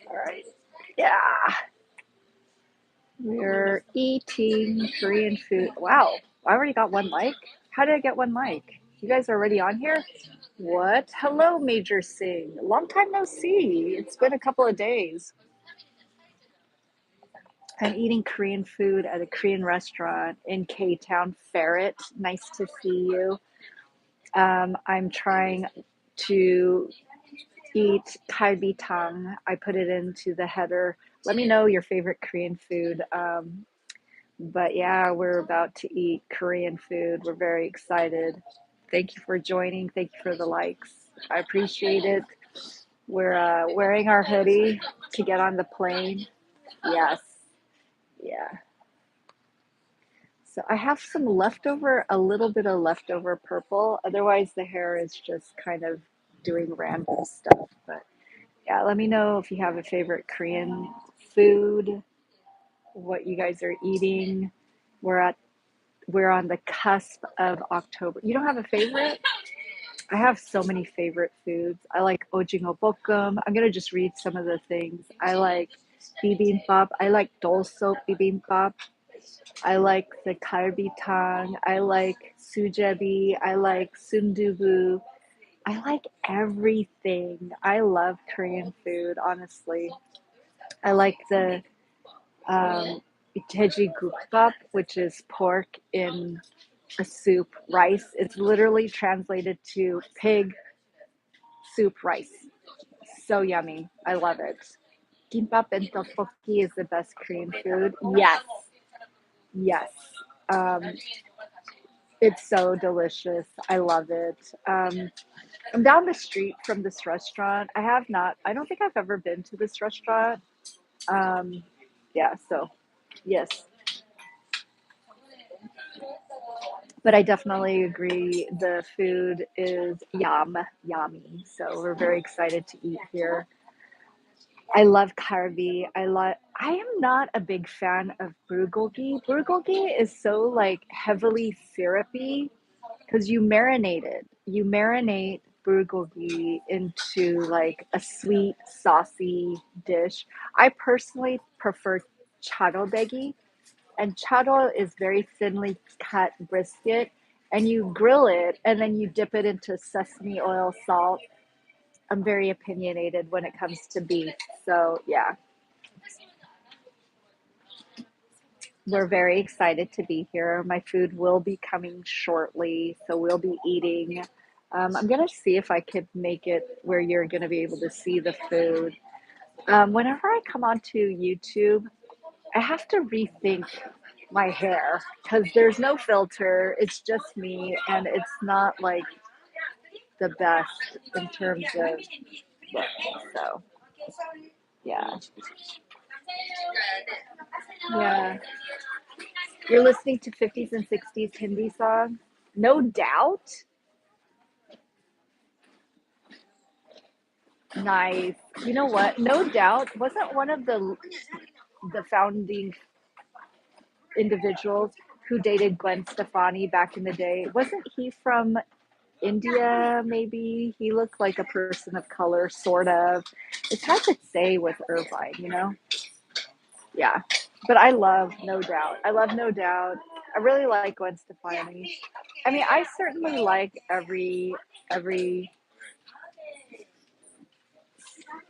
All right. Yeah. We're eating Korean food. Wow. I already got one like. How did I get one like? You guys are already on here? What? Hello, Major Singh. Long time no see. It's been a couple of days. I'm eating Korean food at a Korean restaurant in K Town, Ferret. Nice to see you. I'm trying to eat kalbi tang. I put it into the header. Let me know your favorite Korean food. But yeah, we're about to eat Korean food. We're very excited. Thank you for joining. Thank you for the likes. I appreciate it. We're wearing our hoodie to get on the plane. Yes. Yeah. So I have some leftover, a little bit of leftover purple. Otherwise, the hair is just kind of doing random stuff. But yeah, let me know if you have a favorite Korean food, what you guys are eating. We're at we're on the cusp of October. You don't have a favorite? I have so many favorite foods. I like ojingo bokum. I'm gonna just read some of the things. I like bibimbap. I like dolsop bibimbap. I like the kalbi tang. I like sujebi. I like sundubu. I like everything. I love Korean food, honestly. I like the iteji gukbap, which is pork in a soup, rice. It's literally translated to pig soup rice. So yummy. I love it. Kimbap and tteokbokki is the best Korean food. Yes, yes. Um, it's so delicious. I love it. I'm down the street from this restaurant. I have not, I don't think I've ever been to this restaurant. Um, yeah, so yes. But I definitely agree. The food is yummy. So we're very excited to eat here. I love carby. I am not a big fan of bulgogi. Bulgogi is so like heavily syrupy because you marinate it. You marinate bulgogi into like a sweet, saucy dish. I personally prefer charodegi, and charo is very thinly cut brisket, and you grill it and then you dip it into sesame oil, salt. I'm very opinionated when it comes to beef. So yeah, we're very excited to be here. My food will be coming shortly, so we'll be eating. I'm gonna see if I could make it where you're gonna be able to see the food. Whenever I come onto YouTube, I have to rethink my hair because there's no filter. It's just me, and it's not like the best in terms of look. So yeah, yeah. You're listening to 50s and 60s Hindi songs? No doubt. Nice. You know what? No doubt wasn't one of the founding individuals who dated Gwen Stefani back in the day. Wasn't he from India? Maybe he looked like a person of color, sort of. It's hard to say with Irvine, you know. Yeah, but I love No Doubt. I love No Doubt. I really like Gwen Stefani. I mean, I certainly like every.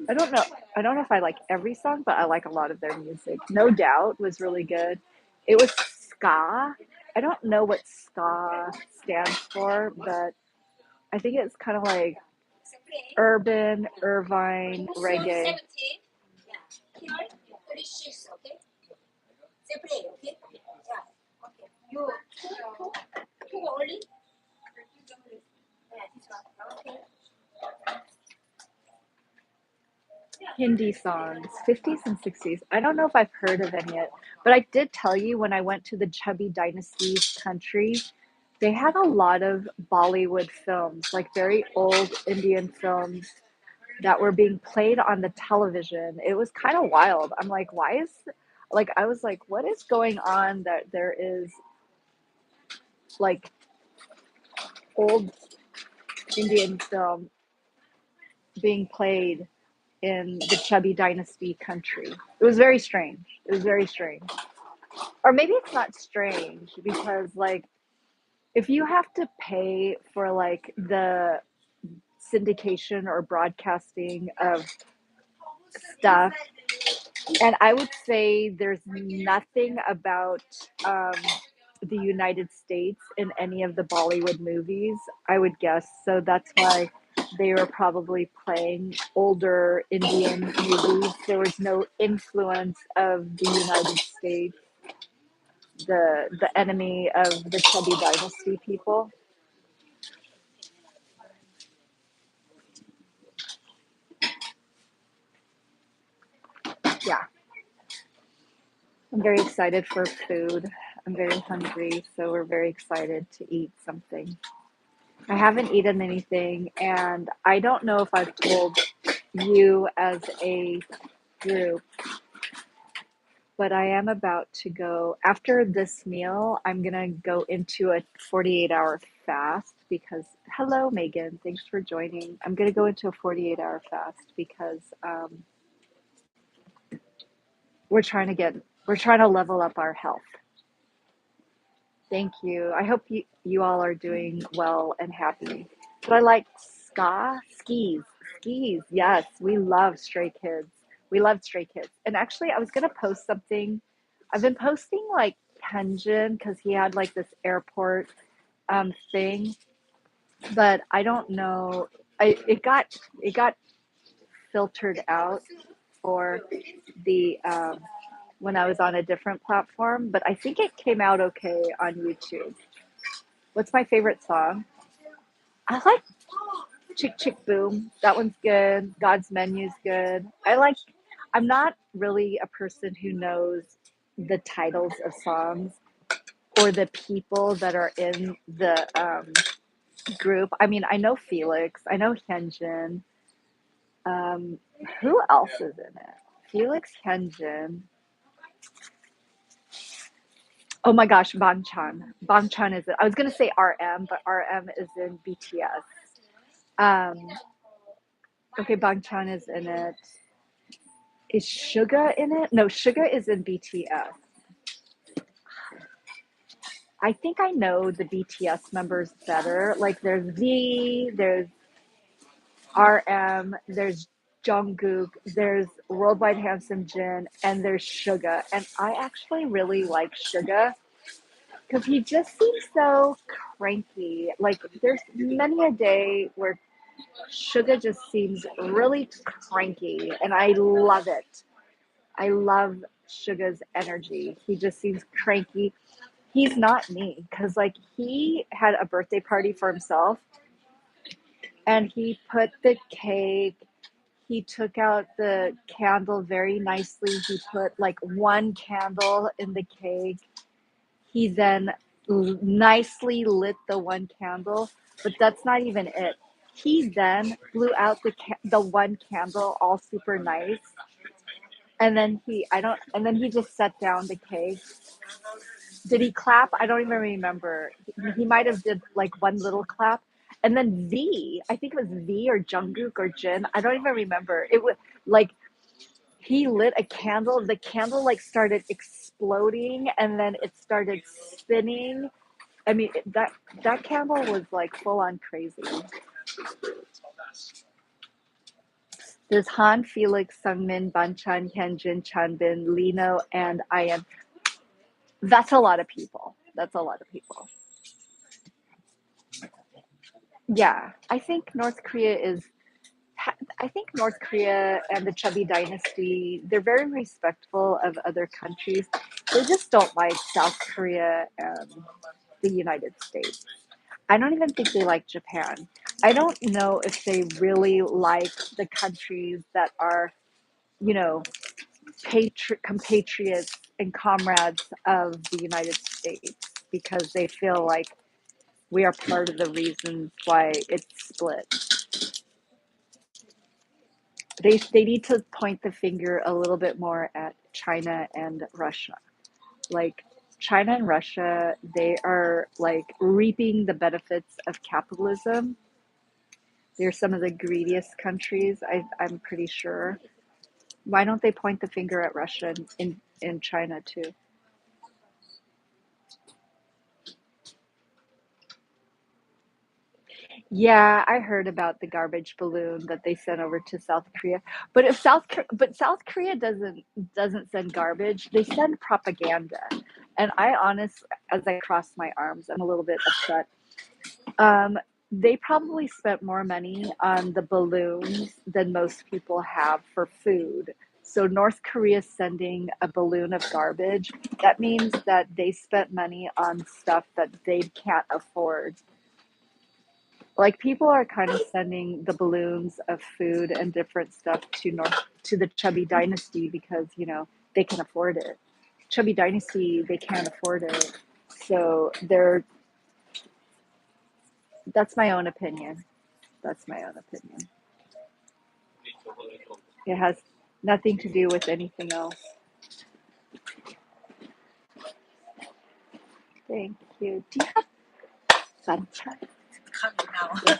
I don't know. I don't know if I like every song, but I like a lot of their music. No Doubt was really good. It was ska. I don't know what ska stands for, but I think it's kind of like urban, Irvine, reggae. Hindi songs, 50s and 60s. I don't know if I've heard of any yet, but I did tell you when I went to the Chubby Dynasty's country, They had a lot of Bollywood films, like very old Indian films that were being played on the television. It was kind of wild. I'm like, why is, like, I was like, what is going on that there is like old Indian film being played in the Chubby Dynasty country? It was very strange. It was very strange. Or maybe it's not strange because, like, if you have to pay for like the syndication or broadcasting of stuff, and I would say there's nothing about um, the United States in any of the Bollywood movies, I would guess. So that's why they were probably playing older Indian movies. There was no influence of the United States, the enemy of the Chubby Dynasty people. Yeah, I'm very excited for food. I'm very hungry, so we're very excited to eat something. I haven't eaten anything, and I don't know if I've told you as a group, but I am about to go. After this meal, I'm going to go into a 48-hour fast because, hello, Megan. Thanks for joining. I'm going to go into a 48-hour fast because we're trying to level up our health. Thank you. I hope you all are doing well and happy. Do I like skis? Skis. Yes, we love Stray Kids. We love Stray Kids. And actually, I was gonna post something. I've been posting like Hyunjin because he had like this airport thing, but I don't know. It got filtered out for the when I was on a different platform, but I think it came out okay on YouTube. What's my favorite song? I like Chick Chick Boom. That one's good. God's Menu's good. I'm not really a person who knows the titles of songs or the people that are in the group. I mean, I know Felix, I know Hyunjin. Um, who else is in it? Felix, Hyunjin. Oh my gosh, Bangchan. Bangchan is it. I was gonna say RM, but RM is in BTS. Um, okay, Bangchan is in it. Is Suga in it? No, Suga is in BTS. I think I know the BTS members better. Like there's V, there's RM, there's Jungkook, there's Worldwide Handsome Jin, and there's Suga. And I actually really like Suga because he just seems so cranky. Like there's many a day where Suga just seems really cranky, and I love it. I love Suga's energy. He just seems cranky. He's not me because, like, he had a birthday party for himself and he put the cake, he took out the candle very nicely. He put like one candle in the cake. He then nicely lit the one candle, but that's not even it. He then blew out the one candle all super nice, and then and then he just set down the cake. Did he clap? I don't even remember. He might have did like one little clap. And then V, I think it was V or Jungkook or Jin. I don't even remember. It was like he lit a candle. The candle like started exploding and then it started spinning. I mean, that candle was like full on crazy. There's Han, Felix, Sungmin, Banchan, Hyunjin, Chanbin, Lino, and Ian. That's a lot of people. That's a lot of people. Yeah, I think North Korea and the Chubby Dynasty, they're very respectful of other countries. They just don't like South Korea and the United States. I don't even think they like Japan. I don't know if they really like the countries that are, you know, compatriots and comrades of the United States because they feel like We are part of the reasons why it's split. They need to point the finger a little bit more at China and Russia. Like China and Russia, they are like reaping the benefits of capitalism. They're some of the greediest countries, I'm pretty sure. Why don't they point the finger at Russia in China too? Yeah, I heard about the garbage balloon that they sent over to South Korea. But South Korea doesn't send garbage. They send propaganda. And I honestly, as I cross my arms, I'm a little bit upset. Um, they probably spent more money on the balloons than most people have for food. So North Korea sending a balloon of garbage, that means that they spent money on stuff that they can't afford. Like people are kind of sending the balloons of food and different stuff to the Chubby Dynasty because, they can afford it. Chubby Dynasty, they can't afford it. So that's my own opinion. That's my own opinion. It has nothing to do with anything else. Thank you. Do you have sunshine? Yes.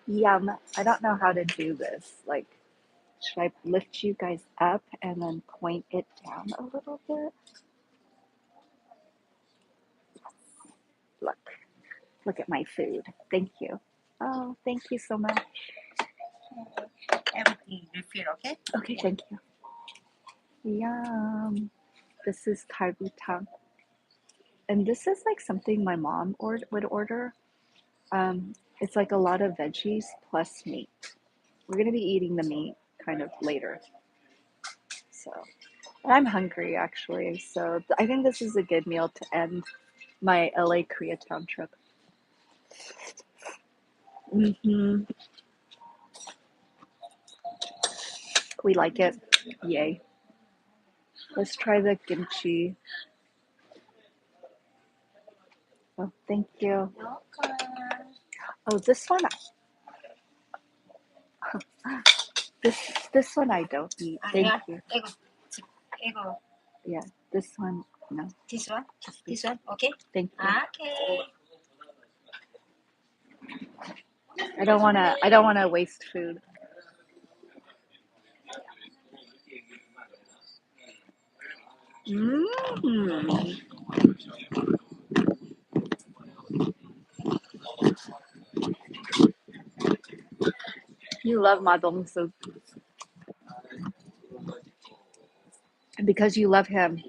Yum. I don't know how to do this. Like, should I lift you guys up and then point it down a little bit? Look, look at my food. Thank you. Oh, thank you so much. Everything refill, okay? Okay, thank you. Yum. This is kalbi tang. And this is like something my mom would order. It's like a lot of veggies plus meat. We're gonna be eating the meat kind of later. So, and I'm hungry actually. So I think this is a good meal to end my LA Koreatown trip. hmm We like it. Yay. Let's try the kimchi. Oh, thank you. Oh, this one I don't eat. Thank yeah. you. Ego. Yeah, this one no. This one? This one? Okay. Thank you. Okay. I don't wanna waste food. Mm. You love madong soup. And because you love him,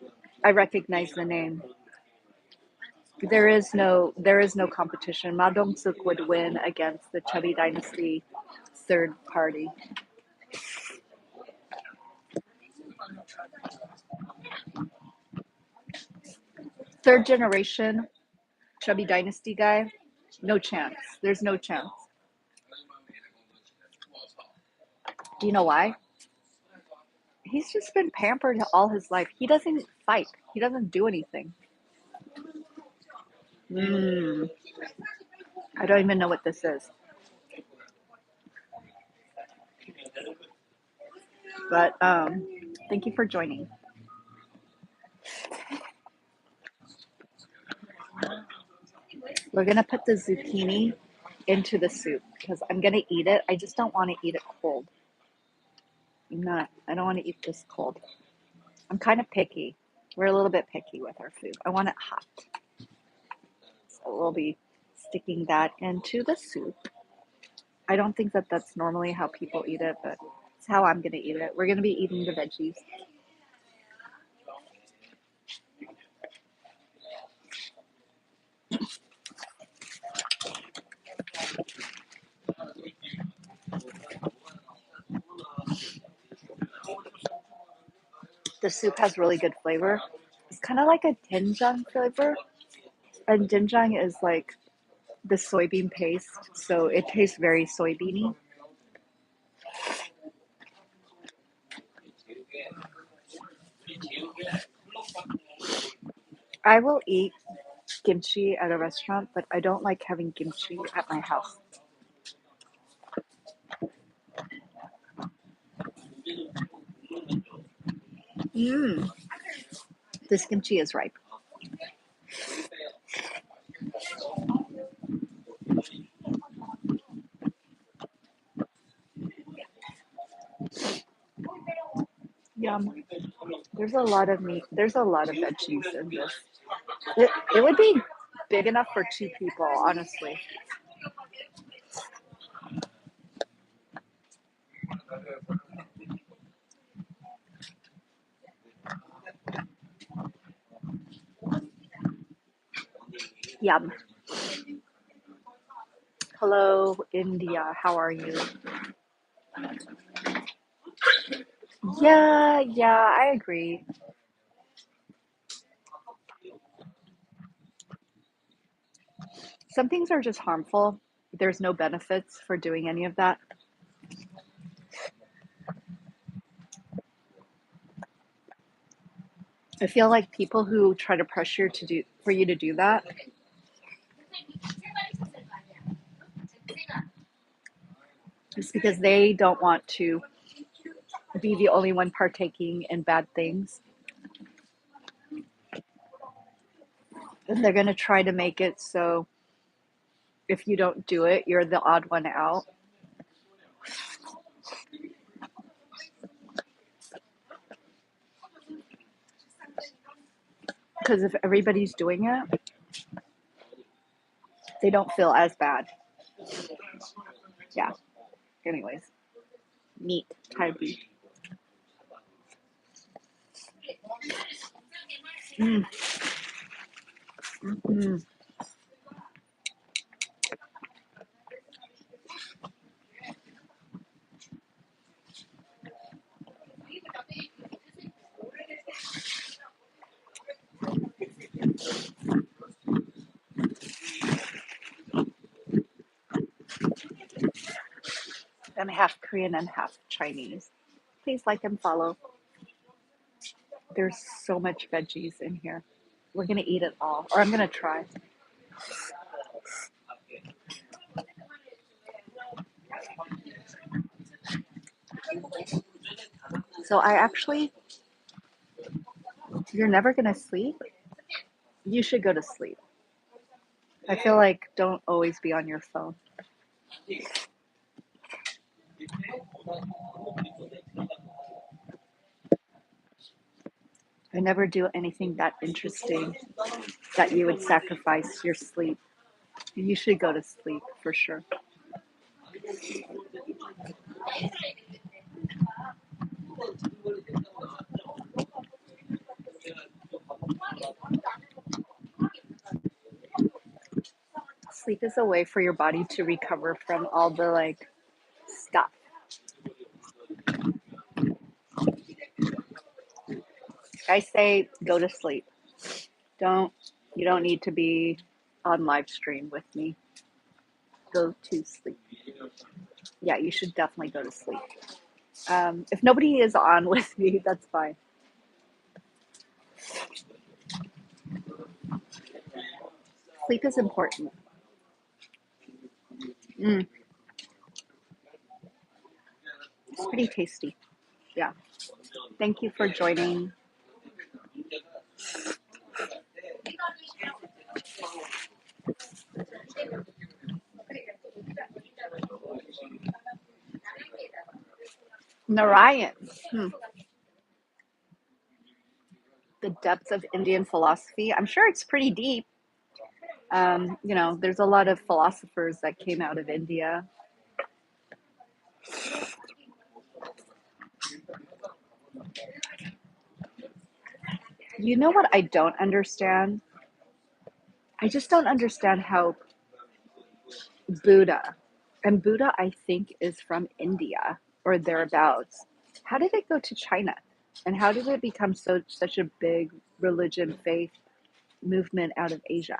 I recognize the name. There is no competition. Ma Dong-suk would win against the Chubby Dynasty third party. Third generation Chubby Dynasty guy, no chance. There's no chance. Do you know why? He's just been pampered all his life. He doesn't fight. He doesn't do anything. Mm, I don't even know what this is. But thank you for joining. We're gonna put the zucchini into the soup because I'm gonna eat it. I just don't want to eat it cold. I don't want to eat this cold. I'm kind of picky. We're a little bit picky with our food. I want it hot. So we'll be sticking that into the soup. I don't think that that's normally how people eat it, but it's how I'm going to eat it. We're going to be eating the veggies. The soup has really good flavor. It's kind of like a doenjang flavor. And doenjang is like the soybean paste, so it tastes very soybeany. I will eat kimchi at a restaurant, but I don't like having kimchi at my house. Mm, this kimchi is ripe. Yum. There's a lot of meat. There's a lot of veggies in this. It would be big enough for two people, honestly. Yum. Hello, India. How are you? Yeah, yeah, I agree. Some things are just harmful. There's no benefits for doing any of that. I feel like people who try to pressure to do for you to do that is because they don't want to be the only one partaking in bad things. And they're going to try to make it so if you don't do it, you're the odd one out. Because if everybody's doing it, they don't feel as bad. Yeah. Anyways, meat, Thai beef. Mm, mm. I'm half Korean and half Chinese. Please like and follow. There's so much veggies in here. We're gonna eat it all, or I'm gonna try. So I actually, you're never gonna sleep. You should go to sleep. I feel like don't always be on your phone. I never do anything that interesting that you would sacrifice your sleep. You should go to sleep for sure. Sleep is a way for your body to recover from all the like stuff. I say go to sleep. Don't you don't need to be on live stream with me. Go to sleep. Yeah, you should definitely go to sleep. If nobody is on with me, that's fine. Sleep is important. Mm, it's pretty tasty. Yeah. Thank you for joining. Narayan. Hmm. The depths of Indian philosophy. I'm sure it's pretty deep. There's a lot of philosophers that came out of India. You know what I don't understand? I just don't understand how Buddha, and Buddha, I think, is from India or thereabouts. How did it go to China? And how did it become such a big religion, faith movement out of Asia?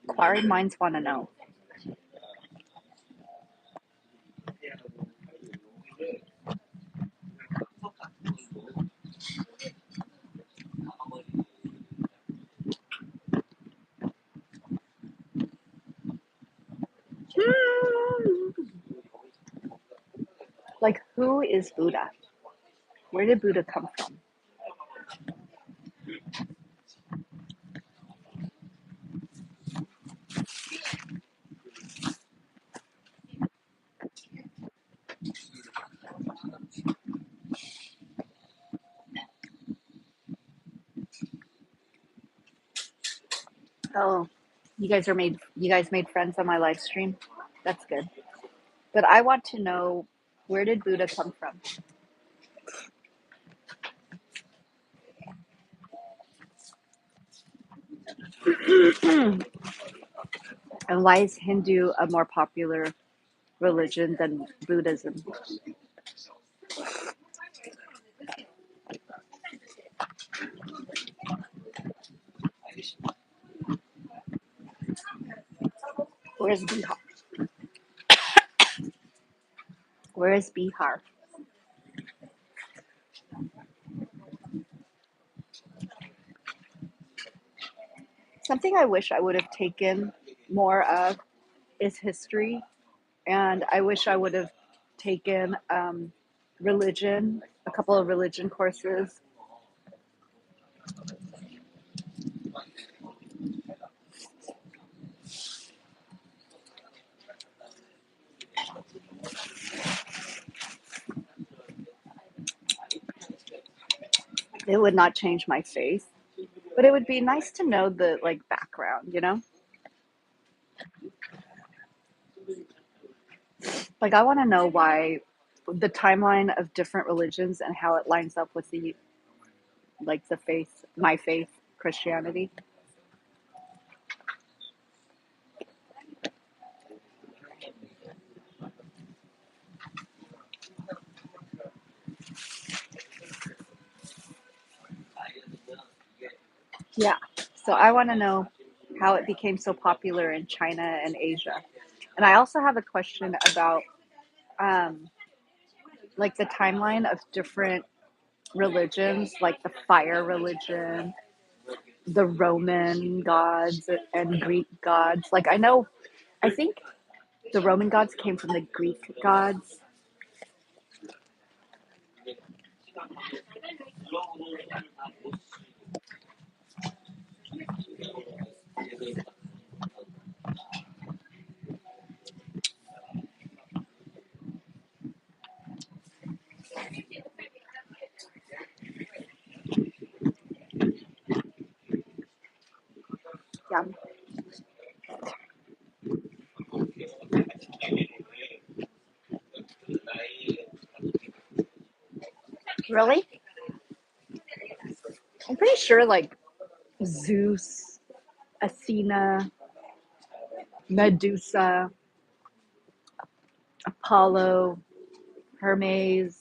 Inquiring minds want to know. Like, who is Buddha? Where did Buddha come from? Oh, you guys made friends on my live stream. That's good. But I want to know, where did Buddha come from? And why is Hindu a more popular religion than Buddhism? Where's Bihar? Where is Bihar? Something I wish I would have taken more of is history, and I wish I would have taken religion, a couple of religion courses. It would not change my faith, but it would be nice to know the like background, you know? Like I want to know why the timeline of different religions and how it lines up with the like the faith, my faith, Christianity. Yeah. So I want to know how it became so popular in China and Asia. And I also have a question about um, like the timeline of different religions, like the fire religion, the Roman gods, and Greek gods. Like I think the Roman gods came from the Greek gods. Yeah. Really? I'm pretty sure like Zeus, Athena, Medusa, Apollo, Hermes,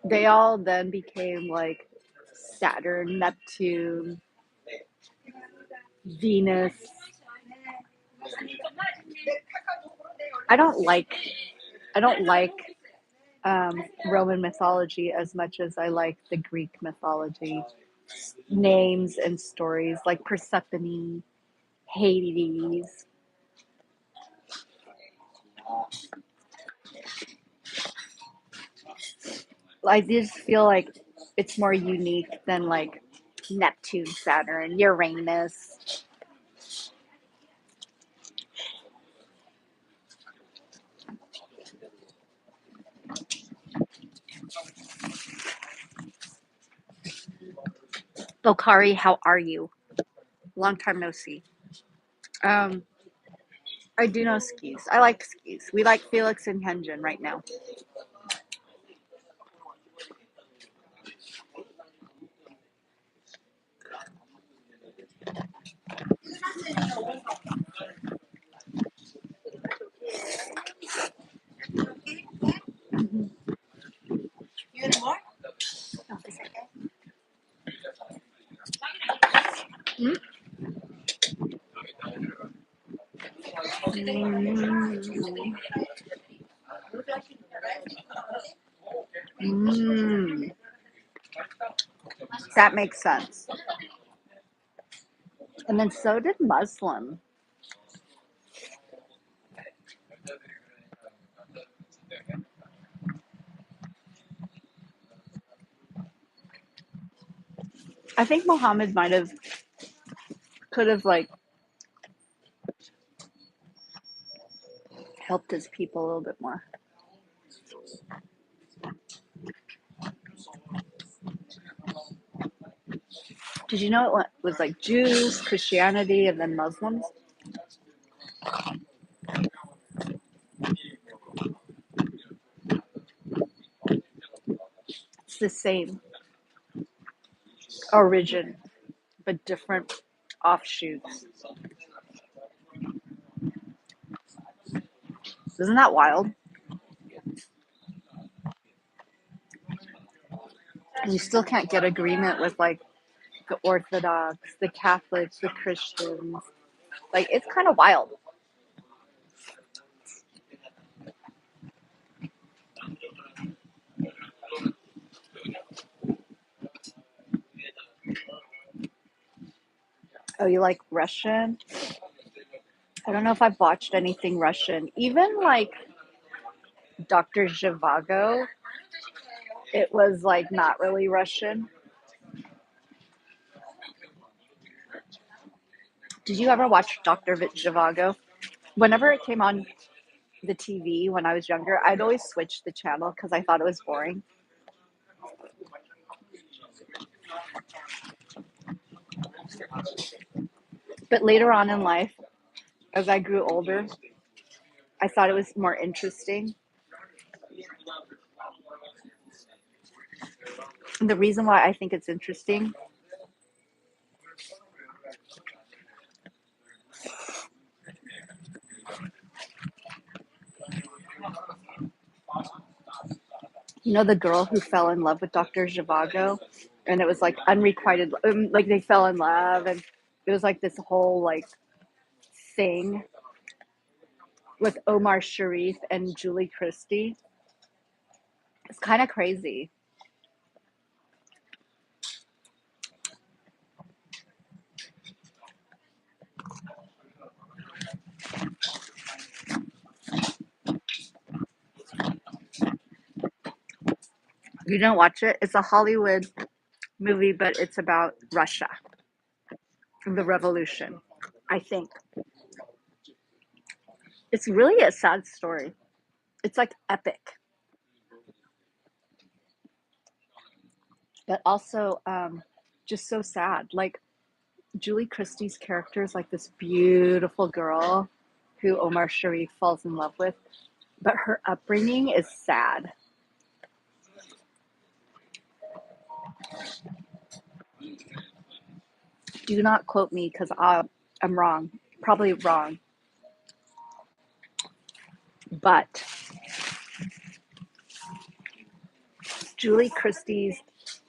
they all then became like Saturn, Neptune, Venus. I don't like I don't like Roman mythology as much as I like the Greek mythology names and stories like Persephone, Hades. I just feel like it's more unique than like Neptune, Saturn, Uranus. Lokari, how are you? Long time no see. Um, I do know skis. I like skis. We like Felix and Hyunjin right now. You want more? Mm, that makes sense. And then so did Muslim. I think Mohammed might have could have like helped his people a little bit more. Did you know it was like Jews, Christianity, and then Muslims? It's the same origin, but different offshoots. Isn't that wild? And you still can't get agreement with like the Orthodox, the Catholics, the Christians. Like it's kind of wild. Oh, you like Russian? I don't know if I've watched anything Russian. Even like Dr. Zhivago, it was like not really Russian. Did you ever watch Dr. Zhivago? Whenever it came on the TV when I was younger, I'd always switch the channel because I thought it was boring. But later on in life, as I grew older, I thought it was more interesting. And the reason why I think it's interesting, you know, the girl who fell in love with Dr. Zhivago, and it was like unrequited, like they fell in love, and it was like this whole like thing with Omar Sharif and Julie Christie. It's kind of crazy. You don't watch it? It's a Hollywood movie, but it's about Russia, the revolution, I think. It's really a sad story. It's like epic, but also just so sad. Like Julie Christie's character is like this beautiful girl who Omar Sharif falls in love with, but her upbringing is sad. Do not quote me because I'm wrong, probably wrong. But Julie Christie's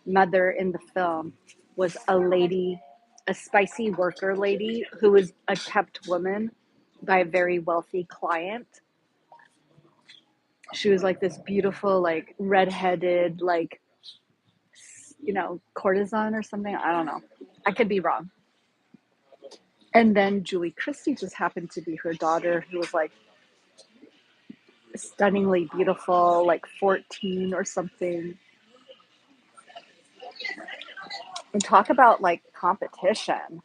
mother in the film was a lady, a spicy worker lady who was a kept woman by a very wealthy client. She was like this beautiful, like redheaded, like, you know, courtesan or something. I don't know. I could be wrong. And then Julie Christie just happened to be her daughter, who was like stunningly beautiful, like 14 or something. And talk about like competition.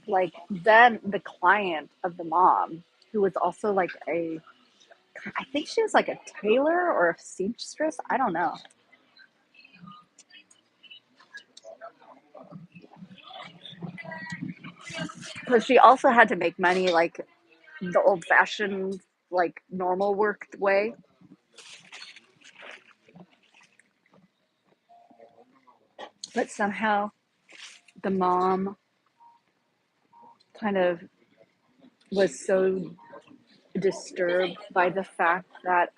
Like then the client of the mom, who was also like I think she was like a tailor or a seamstress. I don't know. But she also had to make money like the old fashioned, like normal work way. But somehow the mom kind of was so disturbed by the fact that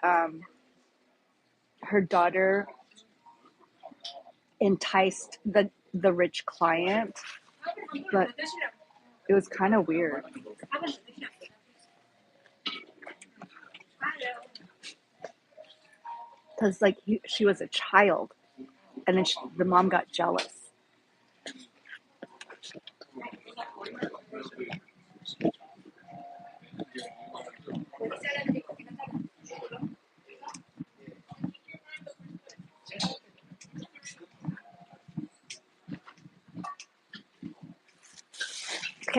her daughter enticed the rich client, but it was kind of weird because like she was a child, and then the mom got jealous.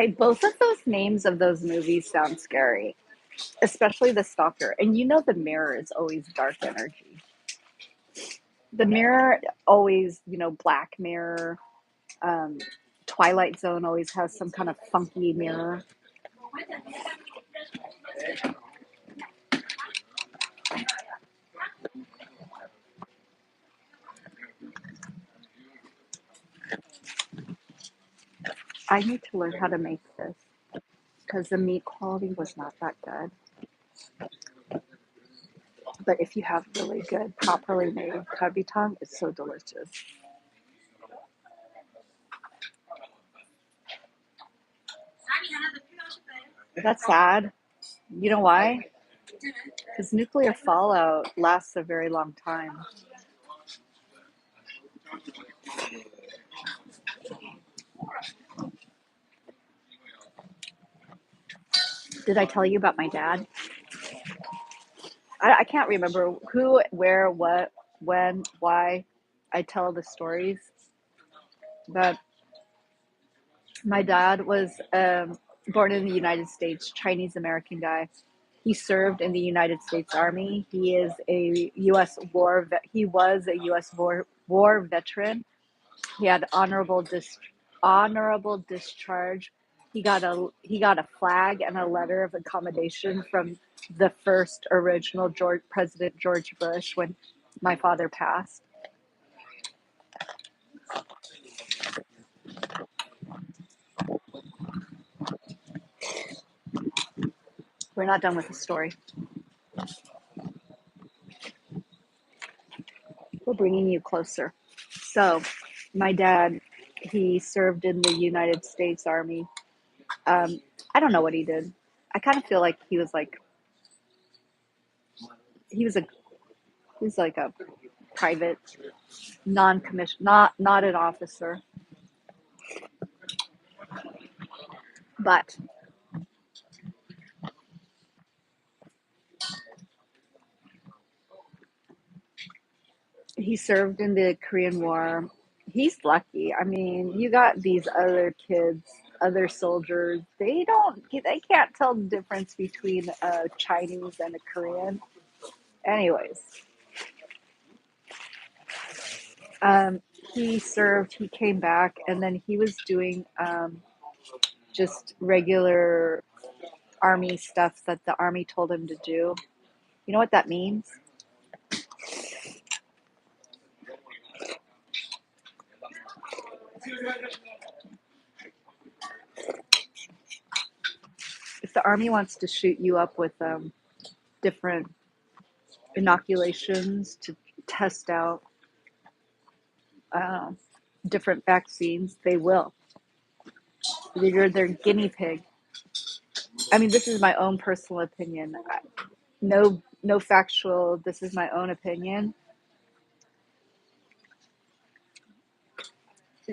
Okay, both of those names of those movies sound scary, especially The Stalker. And you know, The Mirror is always dark energy. The Mirror always, Black Mirror. Um, Twilight Zone always has some kind of funky mirror. I need to learn how to make this because the meat quality was not that good. But if you have really good, properly made kabitan, it's so delicious. That's sad. You know why? Because nuclear fallout lasts a very long time. Did I tell you about my dad? I can't remember who, where, what, when, why I tell the stories, but my dad was born in the United States, Chinese American guy. He served in the United States Army. He is a U.S. He was a U.S. war veteran. He had honorable discharge. He got a flag and a letter of accommodation from the first original President George Bush when my father passed. We're not done with the story. We're bringing you closer. So, my dad, he served in the United States Army. I don't know what he did. I kind of feel like he was a he was like a private, non-commissioned, not an officer, but he served in the Korean War. He's lucky. I mean, you got these other kids, other soldiers. They can't tell the difference between a Chinese and a Korean. Anyways, um, he served. He came back, and then he was doing just regular army stuff that the army told him to do. You know what that means? If the army wants to shoot you up with different inoculations to test out uh, different vaccines, they will. You're their guinea pig. I mean, this is my own personal opinion. No factual. This is my own opinion.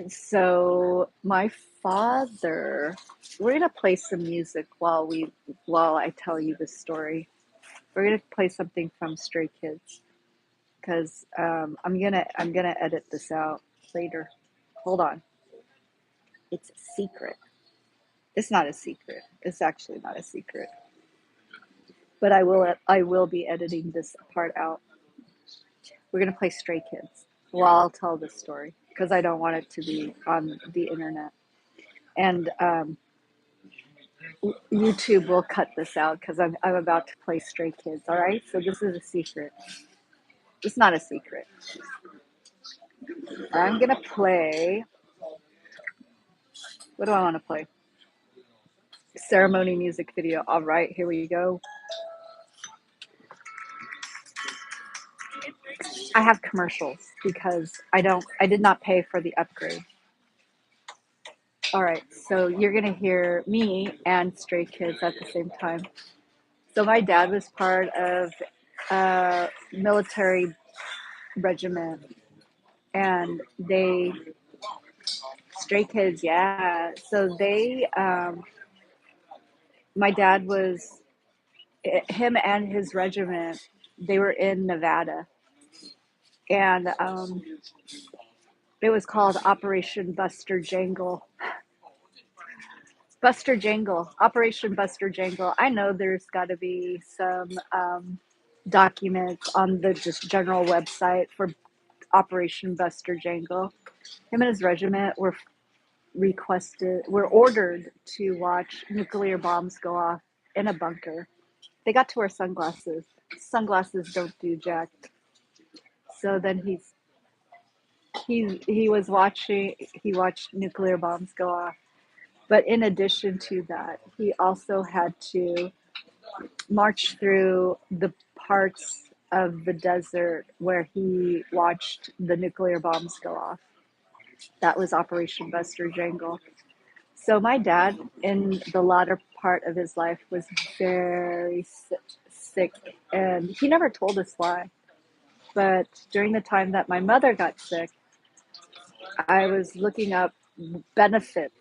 So my father, we're gonna play some music while I tell you this story. We're gonna play something from Stray Kids because I'm gonna edit this out later. Hold on, it's a secret. It's not a secret. It's actually not a secret. But I will be editing this part out. We're gonna play Stray Kids while I'll tell this story because I don't want it to be on the internet. And YouTube will cut this out because I'm about to play Stray Kids. All right, so this is a secret. It's not a secret. I'm gonna play. What do I want to play? Ceremony music video. All right, here we go. I have commercials because I did not pay for the upgrade. All right, so you're gonna hear me and Stray Kids at the same time. So my dad was part of a military regiment, and Stray Kids, yeah. So my dad was him and his regiment. They were in Nevada, and it was called Operation Buster Jangle. Buster Jangle, Operation Buster Jangle. I know there's got to be some documents on the just general website for Operation Buster Jangle. Him and his regiment were ordered to watch nuclear bombs go off in a bunker. They got to wear sunglasses. Sunglasses don't do jack. So then he watched nuclear bombs go off. But in addition to that, he also had to march through the parts of the desert where he watched the nuclear bombs go off. That was Operation Buster Jangle. So my dad, in the latter part of his life, was very sick, and he never told us why. But during the time that my mother got sick, I was looking up benefits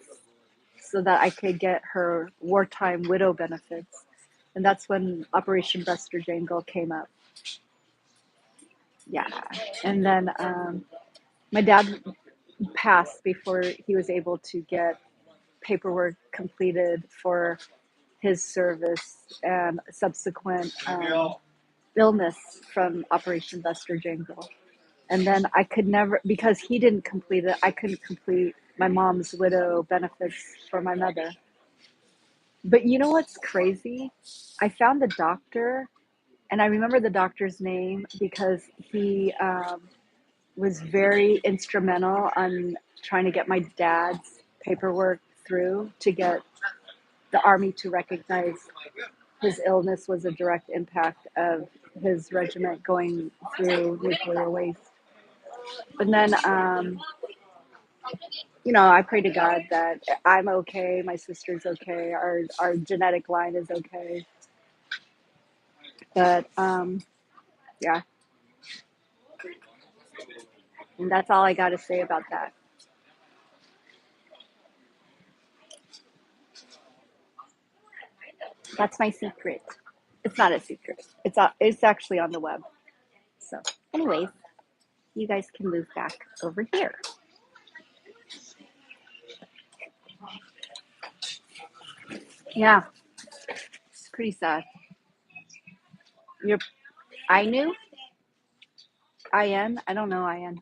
so that I could get her wartime widow benefits. And that's when Operation Buster Jangle came up. Yeah. And then my dad passed before he was able to get paperwork completed for his service and subsequent illness from Operation Buster Jangle. And then I could never, because he didn't complete it, I couldn't complete my mom's widow benefits for my mother. But you know what's crazy? I found the doctor, and I remember the doctor's name because he was very instrumental on trying to get my dad's paperwork through to get the Army to recognize his illness was a direct impact of his regiment going through nuclear waste. And then, I pray to God that I'm okay, my sister's okay, our genetic line is okay. But yeah, and that's all I got to say about that. That's my secret. It's not a secret. It's actually on the web. So, anyways, you guys can move back over here. Yeah, it's pretty sad. You're I knew I don't know IN.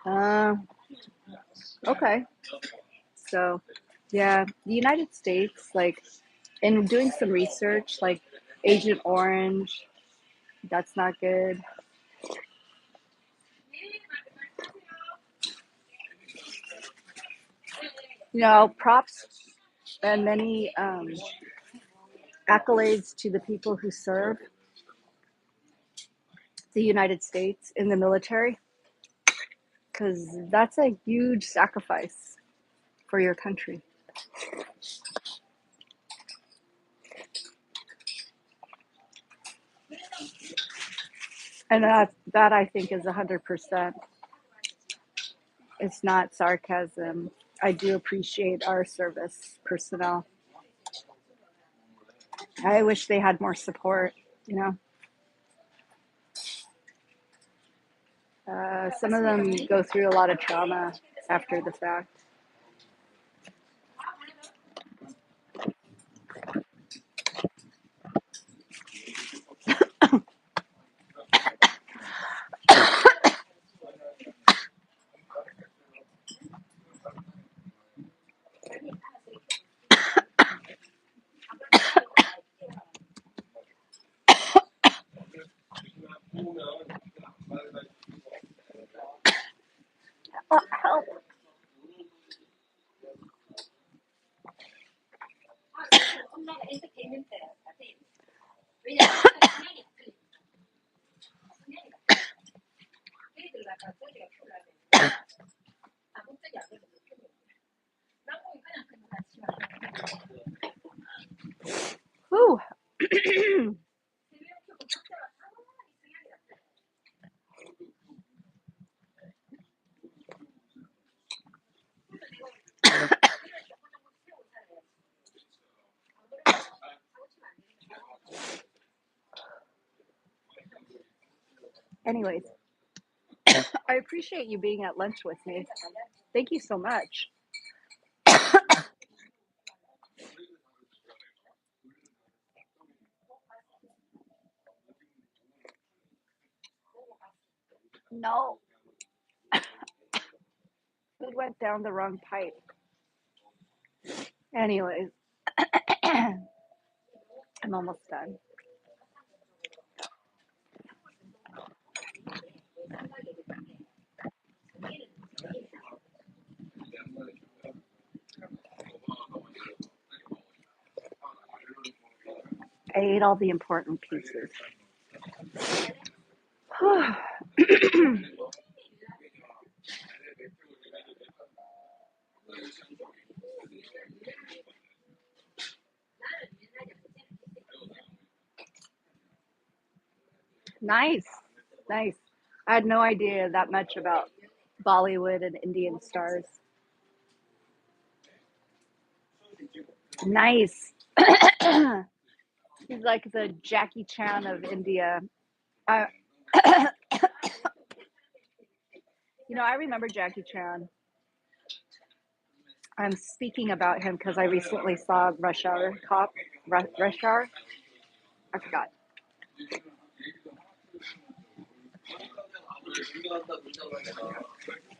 Uh, okay. So, yeah, the United States, like, in doing some research, like Agent Orange, that's not good. Props and many accolades to the people who serve the United States in the military, because that's a huge sacrifice for your country. And that I think is 100%. It's not sarcasm. I do appreciate our service personnel. I wish they had more support, you know. Some of them go through a lot of trauma after the fact. Help. Whew. Anyways, I appreciate you being at lunch with me. Thank you so much. No, food went down the wrong pipe. Anyways, I'm almost done. I ate all the important pieces. Nice, nice. I had no idea that much about Bollywood and Indian stars. Nice. He's like the Jackie Chan of India. I, I remember Jackie Chan. I'm speaking about him because I recently saw Rush Hour Cop. Rush Hour? I forgot.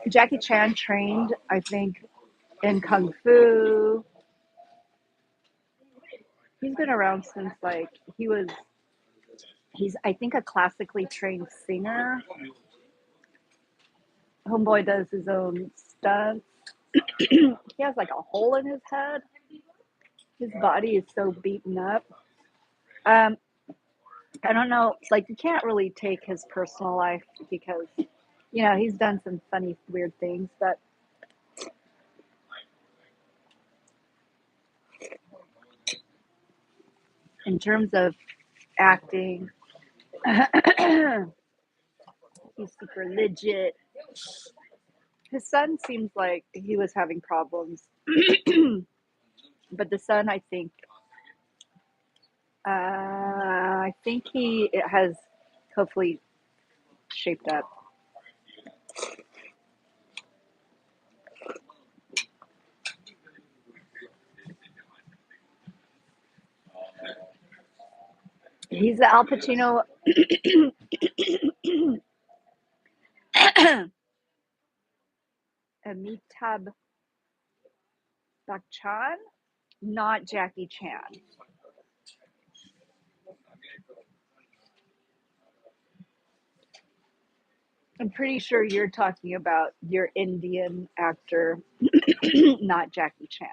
Jackie Chan trained, I think, in Kung Fu. He's been around since like he's I think a classically trained singer. Homeboy does his own stunts. He has like a hole in his head. His body is so beaten up. Um, I don't know, like you can't really take his personal life because he's done some funny, weird things, but in terms of acting, he's super legit. His son seems like he was having problems, but the son, I think he has hopefully shaped up. He's the Al Pacino. Amitabh Bachchan, not Jackie Chan. I'm pretty sure you're talking about your Indian actor, not Jackie Chan.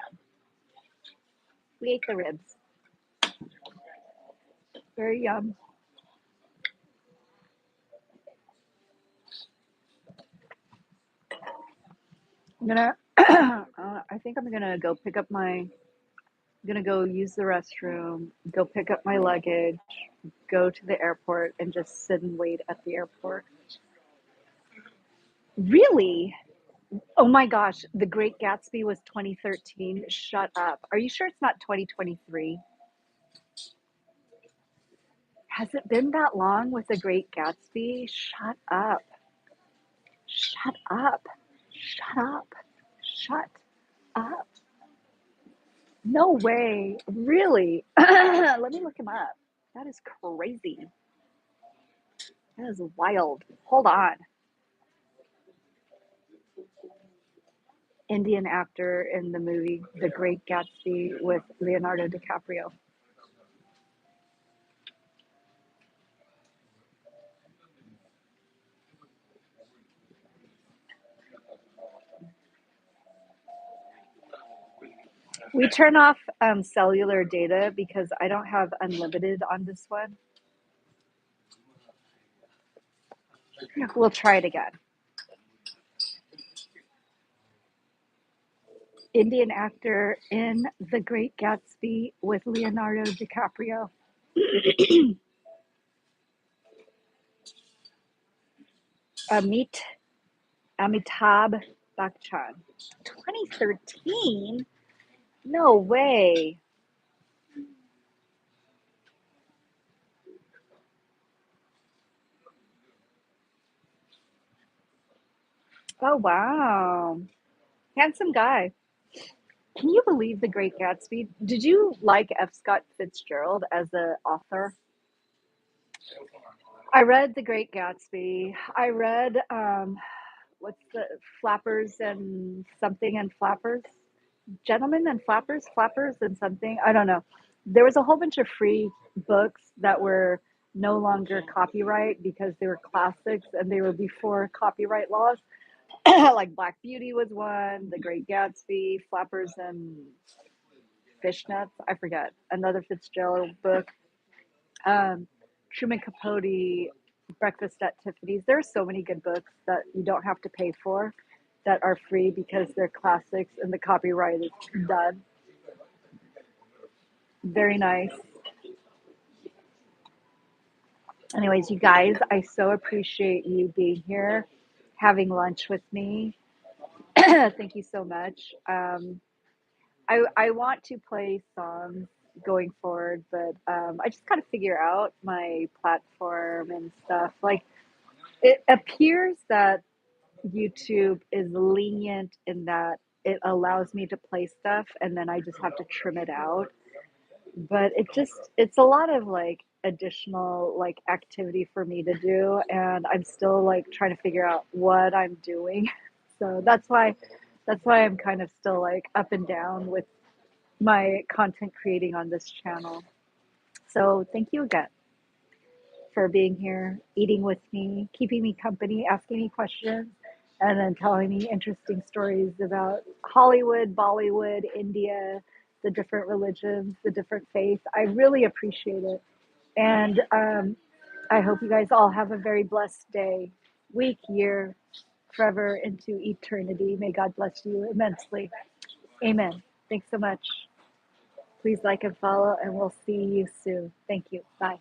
We ate the ribs. Very yum. I'm gonna. I think I'm gonna go pick up my. I'm gonna go use the restroom. Go pick up my luggage. Go to the airport and just sit and wait at the airport. Really? Oh my gosh, The Great Gatsby was 2013. Shut up. Are you sure it's not 2023? Has it been that long with The Great Gatsby? Shut up. Shut up. Shut up. Shut up. No way. Really? Let me look him up. That is crazy. That is wild. Hold on. Indian actor in the movie The Great Gatsby with Leonardo DiCaprio. We turn off cellular data because I don't have unlimited on this one. We'll try it again. Indian actor in The Great Gatsby with Leonardo DiCaprio. Amit Amitabh Bachchan. 2013? No way. Oh, wow. Handsome guy. Can you believe The Great Gatsby? Did you like F. Scott Fitzgerald as an author? I read The Great Gatsby. I read, what's the Flappers and something and Flappers? Gentlemen and Flappers and something. I don't know. There was a whole bunch of free books that were no longer copyright because they were classics and they were before copyright laws. Like Black Beauty was one, The Great Gatsby, Flappers and Fishnets. I forget. Another Fitzgerald book. Um, Truman Capote, Breakfast at Tiffany's. There are so many good books that you don't have to pay for that are free because they're classics and the copyright is done. Very nice. Anyways, you guys, I so appreciate you being here, having lunch with me. Thank you so much. I want to play songs going forward, but I just got to figure out my platform and stuff. Like, it appears that YouTube is lenient in that it allows me to play stuff and then I just have to trim it out. But it's a lot of like additional like activity for me to do and I'm still like trying to figure out what I'm doing. So that's why I'm kind of still like up and down with my content creating on this channel. So thank you again for being here, eating with me, keeping me company, asking me questions, and then telling me interesting stories about Hollywood, Bollywood, India, the different religions, the different faiths. I really appreciate it. And I hope you guys all have a very blessed day, week, year, forever into eternity. May God bless you immensely. Amen. Thanks so much. Please like and follow, and we'll see you soon. Thank you. Bye.